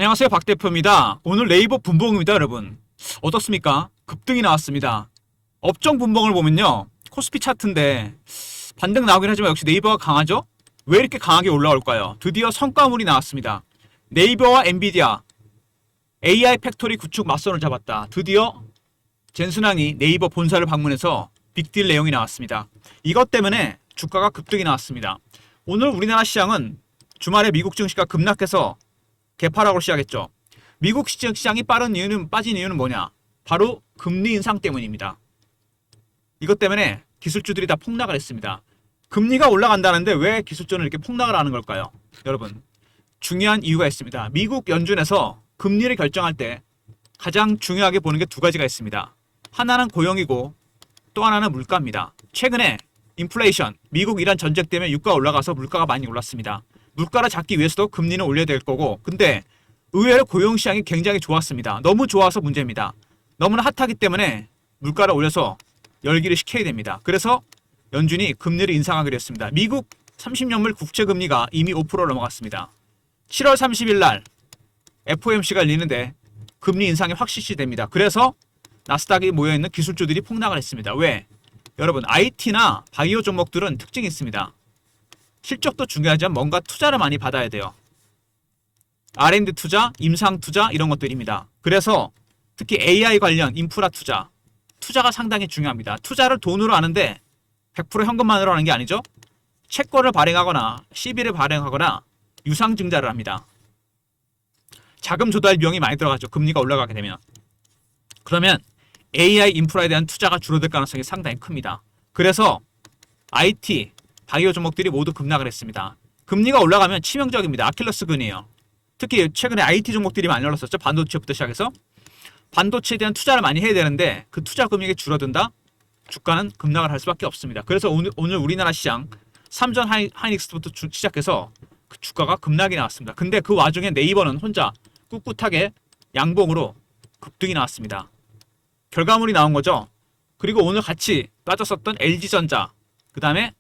안녕하세요, 박 대표입니다. 오늘 네이버 분봉입니다, 여러분. 어떻습니까? 급등이 나왔습니다. 업종 분봉을 보면요, 코스피 차트인데 반등 나오긴 하지만 역시 네이버가 강하죠? 왜 이렇게 강하게 올라올까요? 드디어 성과물이 나왔습니다. 네이버와 엔비디아 AI 팩토리 구축 맞선을 잡았다. 드디어 젠순항이 네이버 본사를 방문해서 빅딜 내용이 나왔습니다. 이것 때문에 주가가 급등이 나왔습니다. 오늘 우리나라 시장은 주말에 미국 증시가 급락해서 개파락으로 시작했죠. 미국 시장이 빠진 이유는 뭐냐? 바로 금리 인상 때문입니다. 이것 때문에 기술주들이 다 폭락을 했습니다. 금리가 올라간다는데 왜 기술주는 이렇게 폭락을 하는 걸까요? 여러분, 중요한 이유가 있습니다. 미국 연준에서 금리를 결정할 때 가장 중요하게 보는 게 두 가지가 있습니다. 하나는 고용이고 또 하나는 물가입니다. 최근에 인플레이션, 미국 이란 전쟁 때문에 유가가 올라가서 물가가 많이 올랐습니다. 물가를 잡기 위해서도 금리는 올려야 될 거고, 근데 의외로 고용 시장이 굉장히 좋았습니다. 너무 좋아서 문제입니다. 너무나 핫하기 때문에 물가를 올려서 열기를 식혀야 됩니다. 그래서 연준이 금리를 인상하기로 했습니다. 미국 30년물 국채 금리가 이미 5%를 넘어갔습니다. 7월 30일 날 FOMC가 열리는데 금리 인상이 확실시 됩니다. 그래서 나스닥이 모여있는 기술주들이 폭락을 했습니다. 왜? 여러분, IT나 바이오 종목들은 특징이 있습니다. 실적도 중요하지만 뭔가 투자를 많이 받아야 돼요. R&D 투자, 임상 투자 이런 것들입니다. 그래서 특히 AI 관련 인프라 투자가 상당히 중요합니다. 투자를 돈으로 하는데 100% 현금만으로 하는 게 아니죠. 채권을 발행하거나 CB를 발행하거나 유상증자를 합니다. 자금 조달 비용이 많이 들어가죠. 금리가 올라가게 되면. 그러면 AI 인프라에 대한 투자가 줄어들 가능성이 상당히 큽니다. 그래서 IT, 바이오 종목들이 모두 급락을 했습니다. 금리가 올라가면 치명적입니다. 아킬레스건이에요. 특히 최근에 IT 종목들이 많이 올랐었죠. 반도체부터 시작해서. 반도체에 대한 투자를 많이 해야 되는데 그 투자 금액이 줄어든다? 주가는 급락을 할 수밖에 없습니다. 그래서 오늘 우리나라 시장 삼전 하이닉스부터 시작해서 그 주가가 급락이 나왔습니다. 근데 그 와중에 네이버는 혼자 꿋꿋하게 양봉으로 급등이 나왔습니다. 결과물이 나온 거죠. 그리고 오늘 같이 빠졌었던 LG전자, 그 다음에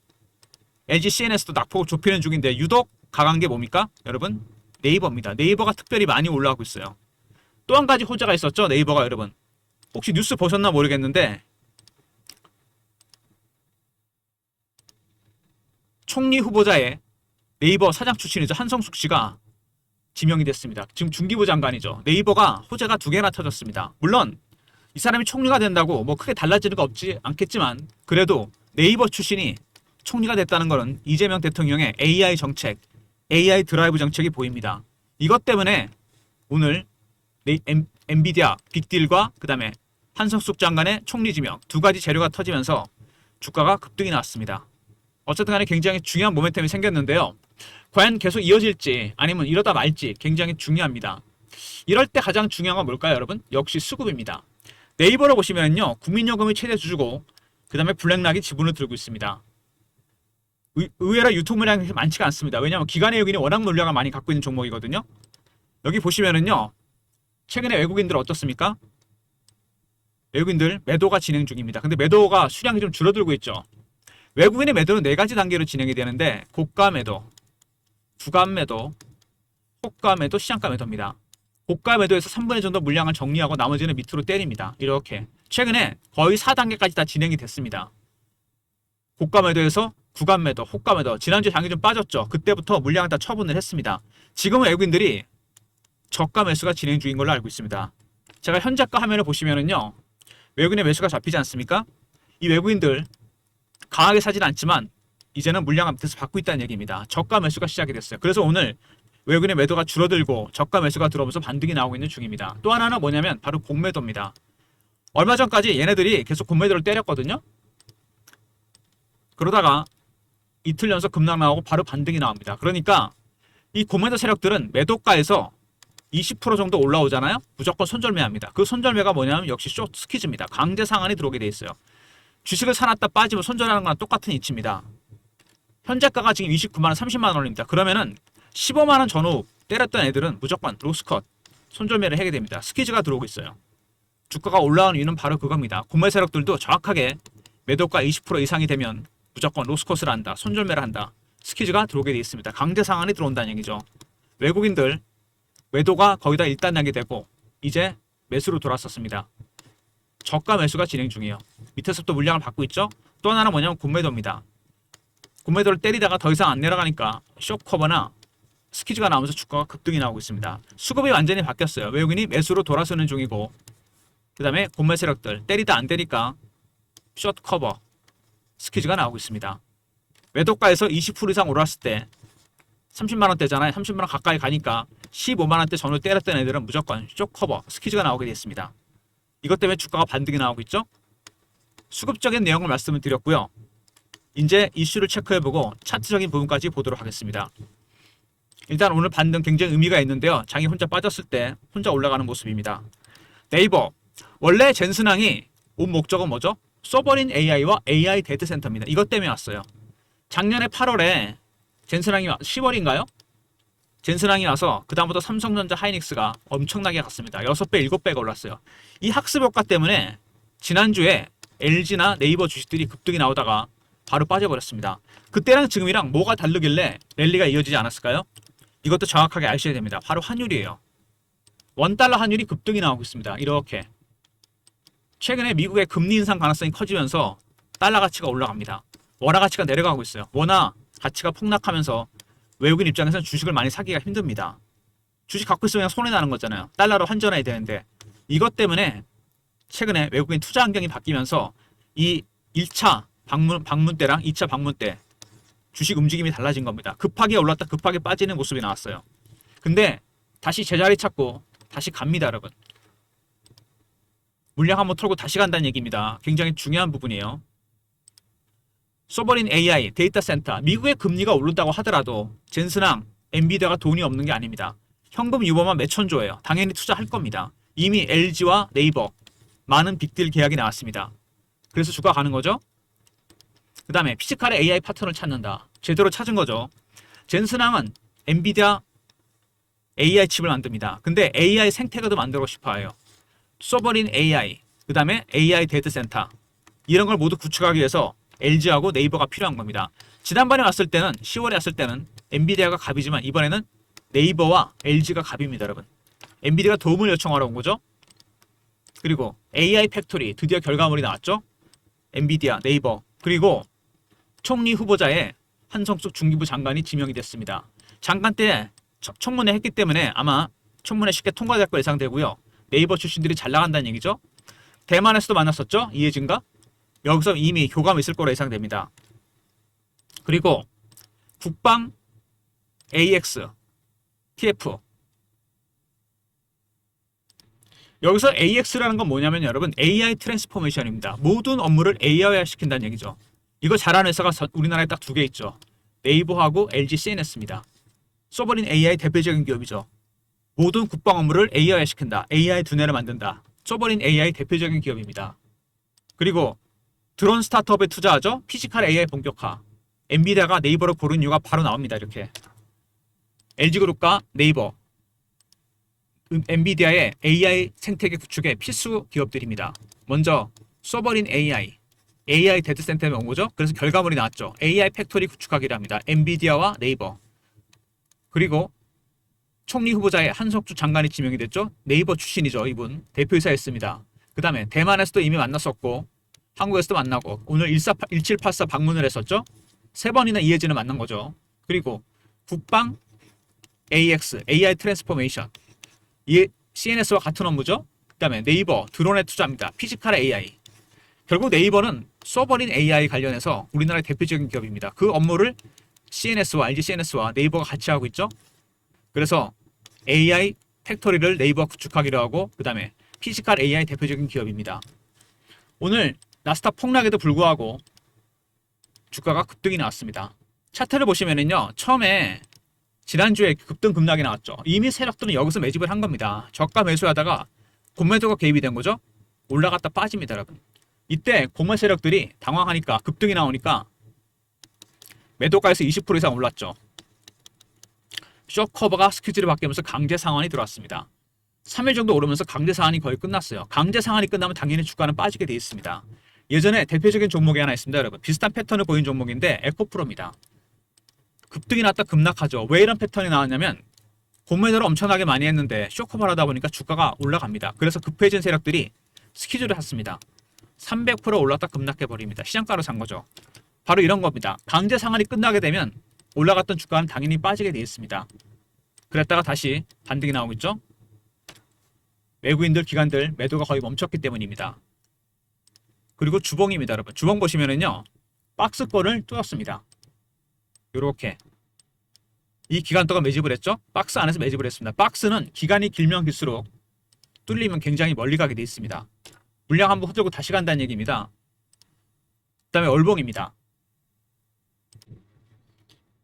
LG CNS도 낙폭을 좁히는 중인데 유독 강한 게 뭡니까? 여러분, 네이버입니다. 네이버가 특별히 많이 올라가고 있어요. 또 한 가지 호재가 있었죠. 네이버가 여러분. 혹시 뉴스 보셨나 모르겠는데 총리 후보자의 네이버 사장 출신이죠. 한성숙 씨가 지명이 됐습니다. 지금 중기부 장관이죠. 네이버가 호재가 두 개나 터졌습니다. 물론 이 사람이 총리가 된다고 뭐 크게 달라지는 거 없지 않겠지만 그래도 네이버 출신이 총리가 됐다는 것은 이재명 대통령의 AI 정책, AI 드라이브 정책이 보입니다. 이것 때문에 오늘 엔비디아 빅딜과 그 다음에 한성숙 장관의 총리 지명 두 가지 재료가 터지면서 주가가 급등이 나왔습니다. 어쨌든 간에 굉장히 중요한 모멘텀이 생겼는데요. 과연 계속 이어질지 아니면 이러다 말지 굉장히 중요합니다. 이럴 때 가장 중요한 건 뭘까요, 여러분? 역시 수급입니다. 네이버를 보시면요, 국민연금이 최대 주주고 그 다음에 블랙락이 지분을 들고 있습니다. 의외로 유통 물량이 많지가 않습니다. 왜냐하면 기관 외국인이 워낙 물량을 많이 갖고 있는 종목이거든요. 여기 보시면은요, 최근에 외국인들 어떻습니까? 외국인들 매도가 진행 중입니다. 근데 매도가 수량이 좀 줄어들고 있죠. 외국인의 매도는 네 가지 단계로 진행이 되는데 고가 매도, 구간 매도, 호가 매도, 시장가 매도입니다. 고가 매도에서 3분의 1 정도 물량을 정리하고 나머지는 밑으로 때립니다. 이렇게 최근에 거의 4단계까지 다 진행이 됐습니다. 고가 매도에서 구간 매도, 호가 매도. 지난주에 장이 좀 빠졌죠. 그때부터 물량을 다 처분을 했습니다. 지금은 외국인들이 저가 매수가 진행 중인 걸로 알고 있습니다. 제가 현재가 화면을 보시면은요, 외국인의 매수가 잡히지 않습니까? 이 외국인들 강하게 사진 않지만 이제는 물량을 밑에서 받고 있다는 얘기입니다. 저가 매수가 시작이 됐어요. 그래서 오늘 외국인의 매도가 줄어들고 저가 매수가 들어오면서 반등이 나오고 있는 중입니다. 또 하나는 뭐냐면 바로 공매도입니다. 얼마 전까지 얘네들이 계속 공매도를 때렸거든요. 그러다가 이틀 연속 급락 나오고 바로 반등이 나옵니다. 그러니까 이 공매도 세력들은 매도가에서 20% 정도 올라오잖아요. 무조건 손절매합니다. 그 손절매가 뭐냐면 역시 숏 스퀴즈입니다. 강제 상한이 들어오게 돼 있어요. 주식을 사놨다 빠지면 손절하는 거랑 똑같은 이치입니다. 현재가가 지금 29만 원, 30만 원입니다. 그러면은 15만 원 전후 때렸던 애들은 무조건 로스컷 손절매를 하게 됩니다. 스퀴즈가 들어오고 있어요. 주가가 올라오는 이유는 바로 그겁니다. 공매 세력들도 정확하게 매도가 20% 이상이 되면 무조건 로스컷을 한다, 손절매를 한다, 스퀴즈가 들어오게 돼 있습니다. 강제 상한이 들어온다는 얘기죠. 외국인들 매도가 거기다 일단나게 되고 이제 매수로 돌아섰습니다. 저가 매수가 진행 중이에요. 밑에서부터 물량을 받고 있죠. 또 하나는 뭐냐면 곤매도입니다. 곤매도를 때리다가 더 이상 안 내려가니까 쇼커버나 스퀴즈가 나오면서 주가가 급등이 나오고 있습니다. 수급이 완전히 바뀌었어요. 외국인이 매수로 돌아서는 중이고 그 다음에 곤매 세력들 때리다 안 되니까 숏커버 스퀴즈가 나오고 있습니다. 매도가에서 20% 이상 올랐을 때 30만원대잖아요. 30만원 가까이 가니까 15만원대 전후 때렸던 애들은 무조건 숏커버 스퀴즈가 나오게 됐습니다. 이것 때문에 주가가 반등이 나오고 있죠. 수급적인 내용을 말씀을 드렸고요. 이제 이슈를 체크해보고 차트적인 부분까지 보도록 하겠습니다. 일단 오늘 반등 굉장히 의미가 있는데요. 장이 혼자 빠졌을 때 혼자 올라가는 모습입니다. 네이버 원래 젠슨항이 온 목적은 뭐죠? 서버린 AI와 AI 데이터 센터입니다. 이것 때문에 왔어요. 작년에 8월에 젠슨항이 10월인가요? 젠슨항이 와서 그 다음부터 삼성전자 하이닉스가 엄청나게 갔습니다. 6배, 7배가 올랐어요. 이 학습 효과 때문에 지난주에 LG나 네이버 주식들이 급등이 나오다가 바로 빠져버렸습니다. 그때랑 지금이랑 뭐가 다르길래 랠리가 이어지지 않았을까요? 이것도 정확하게 아셔야 됩니다. 바로 환율이에요. 원달러 환율이 급등이 나오고 있습니다. 이렇게 최근에 미국의 금리 인상 가능성이 커지면서 달러 가치가 올라갑니다. 원화 가치가 내려가고 있어요. 원화 가치가 폭락하면서 외국인 입장에서는 주식을 많이 사기가 힘듭니다. 주식 갖고 있으면 그냥 손해나는 거잖아요. 달러로 환전해야 되는데 이것 때문에 최근에 외국인 투자 환경이 바뀌면서 이 1차 방문 때랑 2차 방문 때 주식 움직임이 달라진 겁니다. 급하게 올랐다 급하게 빠지는 모습이 나왔어요. 근데 다시 제자리 찾고 다시 갑니다, 여러분. 물량 한번 털고 다시 간다는 얘기입니다. 굉장히 중요한 부분이에요. 서버린 AI, 데이터 센터, 미국의 금리가 오른다고 하더라도 젠슨항, 엔비디아가 돈이 없는 게 아닙니다. 현금 유보만 몇천조예요. 당연히 투자할 겁니다. 이미 LG와 네이버 많은 빅딜 계약이 나왔습니다. 그래서 주가 가는 거죠. 그 다음에 피지컬의 AI 파트너를 찾는다. 제대로 찾은 거죠. 젠슨항은 엔비디아 AI 칩을 만듭니다. 근데 AI 생태계도 만들고 싶어 해요. 서버린 AI, 그 다음에 AI 데이터 센터 이런 걸 모두 구축하기 위해서 LG하고 네이버가 필요한 겁니다. 지난번에 왔을 때는 10월에 왔을 때는 엔비디아가 갑이지만 이번에는 네이버와 LG가 갑입니다, 여러분. 엔비디아가 도움을 요청하러 온 거죠. 그리고 AI 팩토리 드디어 결과물이 나왔죠. 엔비디아, 네이버 그리고 총리 후보자의 한성숙 중기부 장관이 지명이 됐습니다. 장관 때 청문회 했기 때문에 아마 청문회 쉽게 통과될 거 예상되고요. 네이버 출신들이 잘 나간다는 얘기죠. 대만에서도 만났었죠. 이해진과 여기서 이미 교감이 있을 거로 예상됩니다. 그리고 국방 AX, TF 여기서 AX라는 건 뭐냐면 여러분 AI 트랜스포메이션입니다. 모든 업무를 AI화 시킨다는 얘기죠. 이거 잘하는 회사가 우리나라에 딱 두 개 있죠. 네이버하고 LG CNS입니다. 서버린 AI 대표적인 기업이죠. 모든 국방 업무를 AI화 시킨다. AI 두뇌를 만든다. 서버린 AI 대표적인 기업입니다. 그리고 드론 스타트업에 투자하죠. 피지컬 AI 본격화. 엔비디아가 네이버를 고른 이유가 바로 나옵니다. 이렇게 LG그룹과 네이버 엔비디아의 AI 생태계 구축의 필수 기업들입니다. 먼저 서버린 AI 데이터 센터에 온 거죠. 그래서 결과물이 나왔죠. AI 팩토리 구축하기를 합니다. 엔비디아와 네이버. 그리고 총리 후보자의 한석주 장관이 지명이 됐죠. 네이버 출신이죠. 이분 대표이사였습니다. 그 다음에 대만에서도 이미 만났었고 한국에서도 만나고 오늘 1784 방문을 했었죠. 3번이나 이해진을 만난 거죠. 그리고 국방 AX AI 트랜스포메이션 이 CNS와 같은 업무죠. 그 다음에 네이버 드론에 투자합니다. 피지컬 AI 결국 네이버는 서버린 AI 관련해서 우리나라의 대표적인 기업입니다. 그 업무를 CNS와 LG CNS와 네이버가 같이 하고 있죠. 그래서 AI 팩토리를 네이버가 구축하기로 하고 그 다음에 피지컬 AI 대표적인 기업입니다. 오늘 나스닥 폭락에도 불구하고 주가가 급등이 나왔습니다. 차트를 보시면은요. 처음에 지난주에 급등 급락이 나왔죠. 이미 세력들은 여기서 매집을 한 겁니다. 저가 매수하다가 공매도가 개입이 된 거죠. 올라갔다 빠집니다, 여러분. 이때 공매 세력들이 당황하니까 급등이 나오니까 매도가에서 20% 이상 올랐죠. 숏커버가 스퀴즈를 바뀌면서 강제 상한이 들어왔습니다. 3일 정도 오르면서 강제 상한이 거의 끝났어요. 강제 상한이 끝나면 당연히 주가는 빠지게 돼 있습니다. 예전에 대표적인 종목이 하나 있습니다, 여러분. 비슷한 패턴을 보인 종목인데 에코프로입니다. 급등이 났다 급락하죠. 왜 이런 패턴이 나왔냐면 공매도를 엄청나게 많이 했는데 쇼커발 하다 보니까 주가가 올라갑니다. 그래서 급해진 세력들이 스퀴즈를 샀습니다. 300% 올랐다 급락해버립니다. 시장가로 산 거죠. 바로 이런 겁니다. 강제 상한이 끝나게 되면 올라갔던 주가는 당연히 빠지게 되어 있습니다. 그랬다가 다시 반등이 나오고 있죠. 외국인들, 기관들 매도가 거의 멈췄기 때문입니다. 그리고 주봉입니다, 여러분. 주봉 보시면은요, 박스권을 뚫었습니다. 요렇게. 이 기간 동안 매집을 했죠? 박스 안에서 매집을 했습니다. 박스는 기간이 길면 길수록 뚫리면 굉장히 멀리 가게 되어 있습니다. 물량 한번 흔들고 다시 간다는 얘기입니다. 그 다음에 월봉입니다.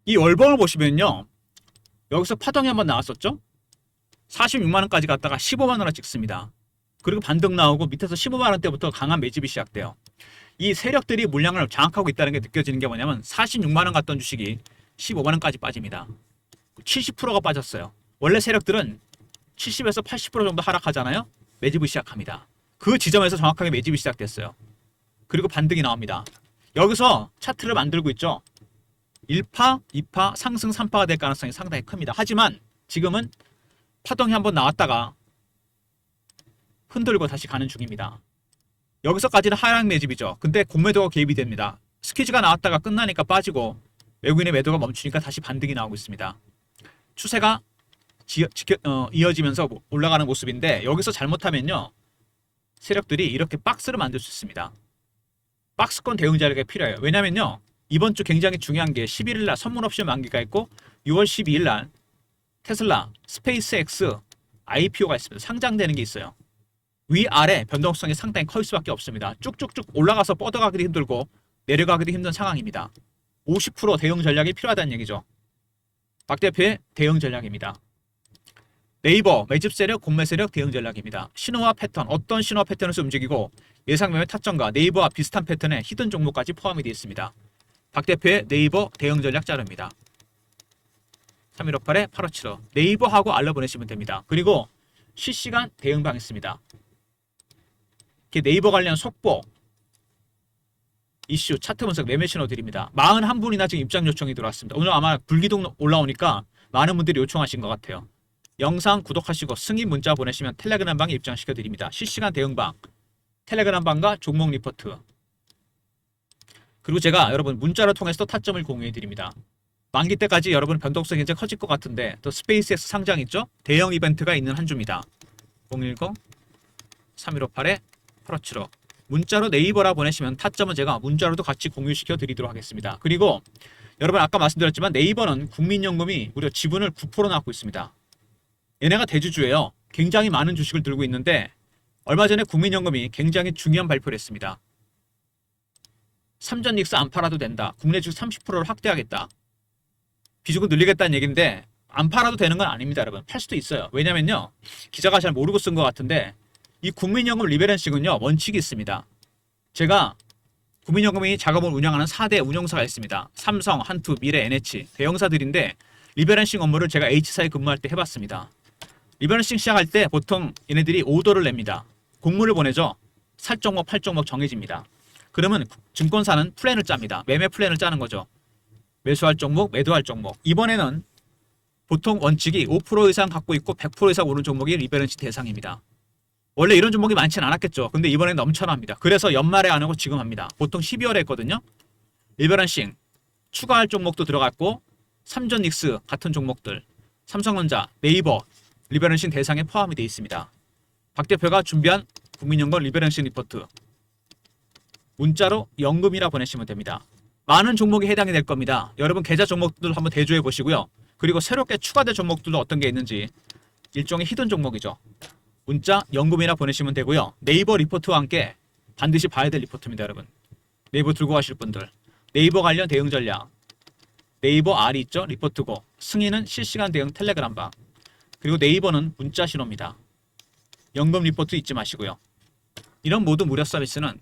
이 월봉을 보시면요, 여기서 파동이 한번 나왔었죠? 46만원까지 갔다가 15만원을 찍습니다. 그리고 반등 나오고 밑에서 15만원대부터 강한 매집이 시작돼요. 이 세력들이 물량을 장악하고 있다는 게 느껴지는 게 뭐냐면 46만원 갔던 주식이 15만원까지 빠집니다. 70%가 빠졌어요. 원래 세력들은 70에서 80% 정도 하락하잖아요. 매집을 시작합니다. 그 지점에서 정확하게 매집이 시작됐어요. 그리고 반등이 나옵니다. 여기서 차트를 만들고 있죠. 1파, 2파, 상승 3파가 될 가능성이 상당히 큽니다. 하지만 지금은 파동이 한번 나왔다가 흔들고 다시 가는 중입니다. 여기서까지는 하락 매집이죠. 근데 공매도가 개입이 됩니다. 스퀴즈가 나왔다가 끝나니까 빠지고 외국인의 매도가 멈추니까 다시 반등이 나오고 있습니다. 추세가 이어지면서 올라가는 모습인데 여기서 잘못하면요, 세력들이 이렇게 박스를 만들 수 있습니다. 박스권 대응 자료가 필요해요. 왜냐면요, 이번 주 굉장히 중요한 게 11일 날 선물 옵션 만기가 있고 6월 12일 날 테슬라, 스페이스X IPO가 있습니다. 상장되는 게 있어요. 위아래 변동성이 상당히 커질 수밖에 없습니다. 쭉쭉쭉 올라가서 뻗어가기도 힘들고 내려가기도 힘든 상황입니다. 50% 대응 전략이 필요하다는 얘기죠. 박 대표의 대응 전략입니다. 네이버 매집 세력, 공매 세력 대응 전략입니다. 신호와 패턴, 어떤 신호와 패턴에서 움직이고 예상 매매 타점과 네이버와 비슷한 패턴의 히든 종목까지 포함이 되어 있습니다. 박 대표의 네이버 대응 전략 자료입니다. 3158에 8575 네이버하고 알려 보내시면 됩니다. 그리고 실시간 대응방 있습니다. 이렇게 네이버 관련 속보, 이슈, 차트 분석, 매매 신호 드립니다. 41분이나 지금 입장 요청이 들어왔습니다. 오늘 아마 불기둥 올라오니까 많은 분들이 요청하신 것 같아요. 영상 구독하시고 승인 문자 보내시면 텔레그램 방에 입장시켜 드립니다. 실시간 대응방, 텔레그램 방과 종목 리포트. 그리고 제가 여러분 문자를 통해서 타점을 공유해 드립니다. 만기 때까지 여러분 변동성이 굉장히 커질 것 같은데 또 스페이스X 상장 있죠? 대형 이벤트가 있는 한 주입니다. 010-3158에 8575 문자로 네이버라 보내시면 타점은 제가 문자로도 같이 공유시켜 드리도록 하겠습니다. 그리고 여러분 아까 말씀드렸지만 네이버는 국민연금이 무려 지분을 9% 낳고 있습니다. 얘네가 대주주예요. 굉장히 많은 주식을 들고 있는데 얼마 전에 국민연금이 굉장히 중요한 발표를 했습니다. 삼전 닉스 안 팔아도 된다. 국내 주식 30%를 확대하겠다. 비중을 늘리겠다는 얘기인데 안 팔아도 되는 건 아닙니다, 여러분. 팔 수도 있어요. 왜냐면요, 기자가 잘 모르고 쓴 것 같은데 이 국민연금 리베런싱은요, 원칙이 있습니다. 제가 국민연금이 자금을 운영하는 4대 운용사가 있습니다. 삼성, 한투, 미래, NH 대형사들인데 리베런싱 업무를 제가 H사에 근무할 때 해봤습니다. 리베런싱 시작할 때 보통 얘네들이 오더를 냅니다. 공문을 보내죠. 살 종목, 팔 종목 정해집니다. 그러면 증권사는 플랜을 짭니다. 매매 플랜을 짜는 거죠. 매수할 종목, 매도할 종목. 이번에는 보통 원칙이 5% 이상 갖고 있고 100% 이상 오른 종목이 리베런싱 대상입니다. 원래 이런 종목이 많지는 않았겠죠. 근데 이번엔 넘쳐납니다. 그래서 연말에 안 하고 지금 합니다. 보통 12월에 했거든요. 리베런싱 추가할 종목도 들어갔고 삼전 닉스 같은 종목들, 삼성전자, 네이버 리베런싱 대상에 포함이 되어 있습니다. 박 대표가 준비한 국민연금 리베런싱 리포트 문자로 연금이라 보내시면 됩니다. 많은 종목이 해당이 될 겁니다. 여러분 계좌 종목들 한번 대조해 보시고요. 그리고 새롭게 추가된 종목들도 어떤 게 있는지 일종의 히든 종목이죠. 문자 연금이라 보내시면 되고요. 네이버 리포트와 함께 반드시 봐야 될 리포트입니다, 여러분. 네이버 들고 가실 분들. 네이버 관련 대응 전략. 네이버 R이 있죠? 리포트고. 승인은 실시간 대응 텔레그램방. 그리고 네이버는 문자 신호입니다. 연금 리포트 잊지 마시고요. 이런 모든 무료 서비스는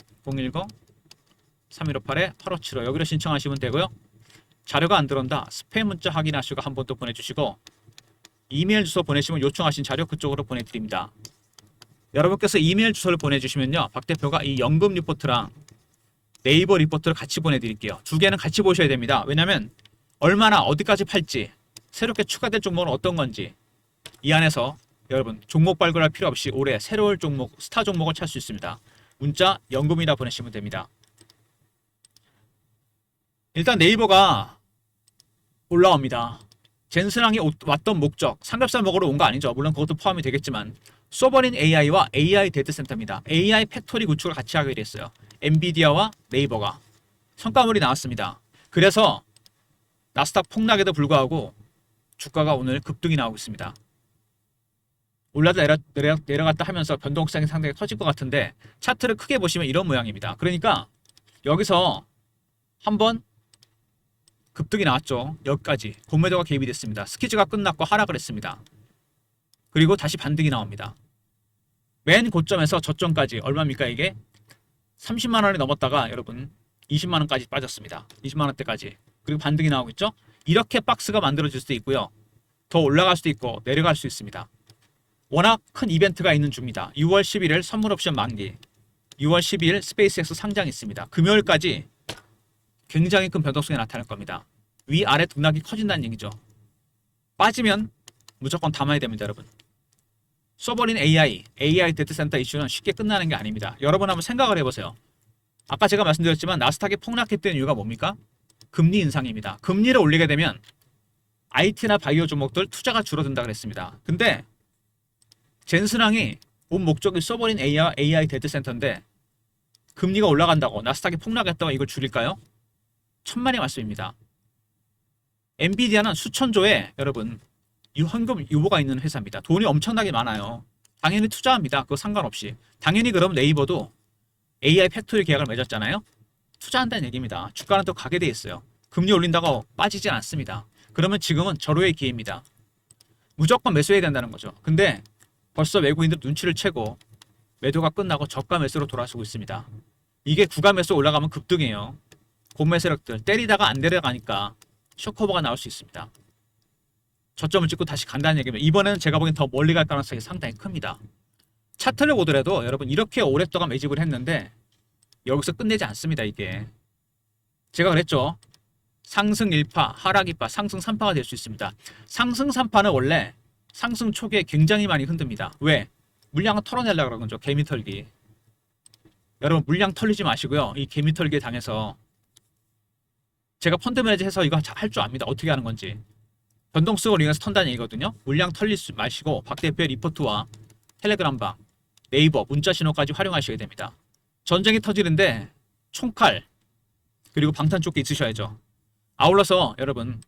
010-3158-8575 여기로 신청하시면 되고요. 자료가 안 들어온다. 스팸 문자 확인하시고 한 번 또 보내주시고 이메일 주소 보내시면 요청하신 자료 그쪽으로 보내드립니다. 여러분께서 이메일 주소를 보내주시면요, 박 대표가 이 연금 리포트랑 네이버 리포트를 같이 보내드릴게요. 두 개는 같이 보셔야 됩니다. 왜냐하면 얼마나 어디까지 팔지, 새롭게 추가된 종목은 어떤 건지 이 안에서 여러분 종목 발굴할 필요 없이 올해 새로운 종목, 스타 종목을 찾을 수 있습니다. 문자 연금이라 보내시면 됩니다. 일단 네이버가 올라옵니다. 젠슨왕이 왔던 목적, 삼겹살 먹으러 온 거 아니죠. 물론 그것도 포함이 되겠지만 소버린 AI와 AI 데이터센터입니다. AI 팩토리 구축을 같이 하기로 했어요. 엔비디아와 네이버가. 성과물이 나왔습니다. 그래서 나스닥 폭락에도 불구하고 주가가 오늘 급등이 나오고 있습니다. 올라다 내려갔다 하면서 변동성이 상당히 커질 것 같은데 차트를 크게 보시면 이런 모양입니다. 그러니까 여기서 한번 급등이 나왔죠. 여기까지 공매도가 개입이 됐습니다. 스퀴즈가 끝났고 하락을 했습니다. 그리고 다시 반등이 나옵니다. 맨 고점에서 저점까지 얼마입니까 이게? 30만 원이 넘었다가 여러분 20만 원까지 빠졌습니다. 20만 원대까지. 그리고 반등이 나오고 있죠. 이렇게 박스가 만들어질 수도 있고요. 더 올라갈 수도 있고 내려갈 수 있습니다. 워낙 큰 이벤트가 있는 주입니다. 6월 11일 선물 옵션 만기, 6월 12일 스페이스X 상장이 있습니다. 금요일까지 굉장히 큰 변동성이 나타날 겁니다. 위아래 등락이 커진다는 얘기죠. 빠지면 무조건 담아야 됩니다, 여러분. 소버린 AI 데이터센터 이슈는 쉽게 끝나는 게 아닙니다. 여러분 한번 생각을 해보세요. 아까 제가 말씀드렸지만 나스닥이 폭락했던 이유가 뭡니까? 금리 인상입니다. 금리를 올리게 되면 IT나 바이오 종목들 투자가 줄어든다 그랬습니다. 근데 젠슨왕이 온 목적이 소버린 AI 데이터센터인데 금리가 올라간다고 나스닥이 폭락했다고 이걸 줄일까요? 천만의 말씀입니다. 엔비디아는 수천조의 여러분 현금 유보가 있는 회사입니다. 돈이 엄청나게 많아요. 당연히 투자합니다. 그거 상관없이. 당연히 그럼 네이버도 AI 팩토리 계약을 맺었잖아요. 투자한다는 얘기입니다. 주가는 또 가게 돼 있어요. 금리 올린다고 빠지진 않습니다. 그러면 지금은 절호의 기회입니다. 무조건 매수해야 된다는 거죠. 근데 벌써 외국인들 눈치를 채고 매도가 끝나고 저가 매수로 돌아서고 있습니다. 이게 구가 매수 올라가면 급등이에요. 고매 세력들 때리다가 안 내려가니까 쇼커버가 나올 수 있습니다. 저점을 찍고 다시 간다는 얘기면 이번에는 제가 보기엔 더 멀리 갈 가능성이 상당히 큽니다. 차트를 보더라도 여러분 이렇게 오랫동안 매집을 했는데 여기서 끝내지 않습니다. 이게 제가 그랬죠. 상승 1파, 하락 2파, 상승 3파가 될 수 있습니다. 상승 3파는 원래 상승 초기에 굉장히 많이 흔듭니다. 왜? 물량을 털어내려고 그러는 거죠. 개미 털기. 여러분 물량 털리지 마시고요. 이 개미 털기에 당해서 제가 펀드 매니저 해서 이거 할 줄 압니다. 어떻게 하는 건지. 변동성을 이용해서 턴다는 얘기거든요. 물량 털리지 마시고 박 대표의 리포트와 텔레그램방, 네이버, 문자 신호까지 활용하셔야 됩니다. 전쟁이 터지는데 총칼 그리고 방탄조끼 있으셔야죠. 아울러서 여러분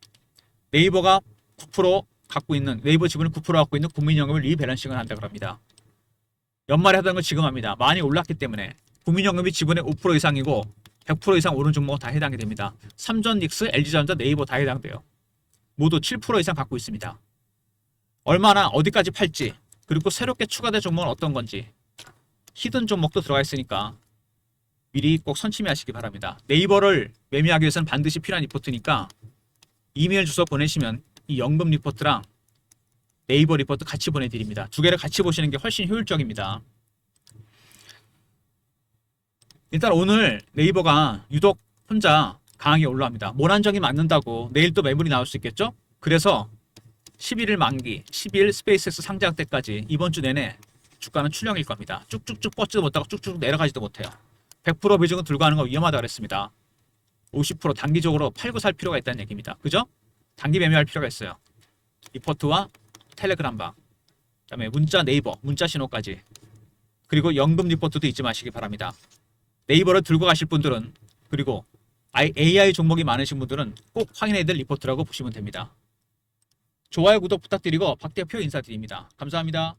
네이버가 9% 갖고 있는 네이버 지분을 9% 갖고 있는 국민연금을 리밸런싱을 한다고 합니다. 연말에 하던 걸 지금 합니다. 많이 올랐기 때문에 국민연금이 지분의 5% 이상이고 100% 이상 오른 종목은 다 해당이 됩니다. 삼전, 닉스, LG전자, 네이버 다 해당돼요. 모두 7% 이상 갖고 있습니다. 얼마나 어디까지 팔지 그리고 새롭게 추가된 종목은 어떤 건지 히든 종목도 들어가 있으니까 미리 꼭 선침해하시기 바랍니다. 네이버를 매매하기 위해서는 반드시 필요한 리포트니까 이메일 주소 보내시면 이 연금 리포트랑 네이버 리포트 같이 보내드립니다. 두 개를 같이 보시는 게 훨씬 효율적입니다. 일단 오늘 네이버가 유독 혼자 강하게 올라옵니다. 모란정이 맞는다고 내일 또 매물이 나올 수 있겠죠? 그래서 11일 만기, 12일 스페이스X 상장 때까지 이번 주 내내 주가는 출렁일 겁니다. 쭉쭉쭉 뻗지도 못하고 쭉쭉 내려가지도 못해요. 100% 비중은 들고 가는 거 위험하다고 그랬습니다. 50% 단기적으로 팔고 살 필요가 있다는 얘기입니다. 그죠? 단기 매매할 필요가 있어요. 리포트와 텔레그램방, 그다음에 문자 네이버, 문자 신호까지 그리고 연금 리포트도 잊지 마시기 바랍니다. 네이버를 들고 가실 분들은 그리고 AI 종목이 많으신 분들은 꼭 확인해야 될 리포트라고 보시면 됩니다. 좋아요, 구독 부탁드리고 박 대표 인사드립니다. 감사합니다.